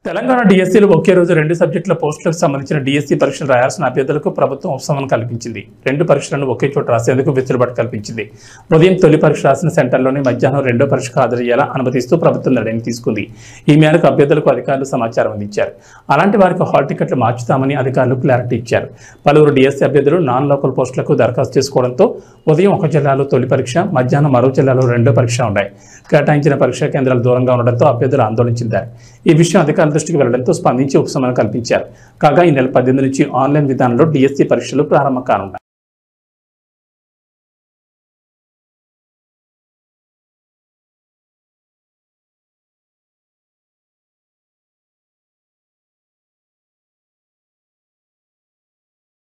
తెలంగాణ డిఎస్సీలు ఒకే రోజు 2 సబ్జెక్టుల పోస్టులకు సంబంధించిన డిఎస్సీ పరీక్షలు రాయాల్సిన అభ్యర్థులకు ప్రభుత్వం ఉపశమనం కల్పించింది. 2 పరీక్షలను ఒకే చోట రాసేందుకు వెసులుబాటు కల్పించింది. ఉదయం తొలి పరీక్ష రాసిన సెంటర్లోనే మధ్యాహ్నం రెండో పరీక్షకు హాజరయ్యేలా అనుమతిస్తూ ప్రభుత్వం నిర్ణయం తీసుకుంది. ఈ మేరకు అభ్యర్థులకు అధికారులు సమాచారం అందించారు. అలాంటి వారికి హాల్ టికెట్లు మార్చుతామని అధికారులు క్లారిటీ ఇచ్చారు. పలువురు డిఎస్సీ అభ్యర్థులు నాన్ లోకల్ పోస్టులకు దరఖాస్తు చేసుకోవడంతో ఉదయం ఒక జిల్లాలో తొలి పరీక్ష, మధ్యాహ్నం మరో జిల్లాలో రెండో పరీక్ష ఉన్నాయి. కేటాయించిన పరీక్షా కేంద్రాలు దూరంగా ఉండడంతో అభ్యర్థులు ఆందోళన చెందారు. ఈ విషయం అధికారుల దృష్టికి వెళ్లడంతో స్పందించి ఉపశమనం కల్పించారు. కాగా ఈ నెల 18 నుంచి ఆన్లైన్ విధానంలో డిఎస్సీ పరీక్షలు ప్రారంభం కానున్నాయి.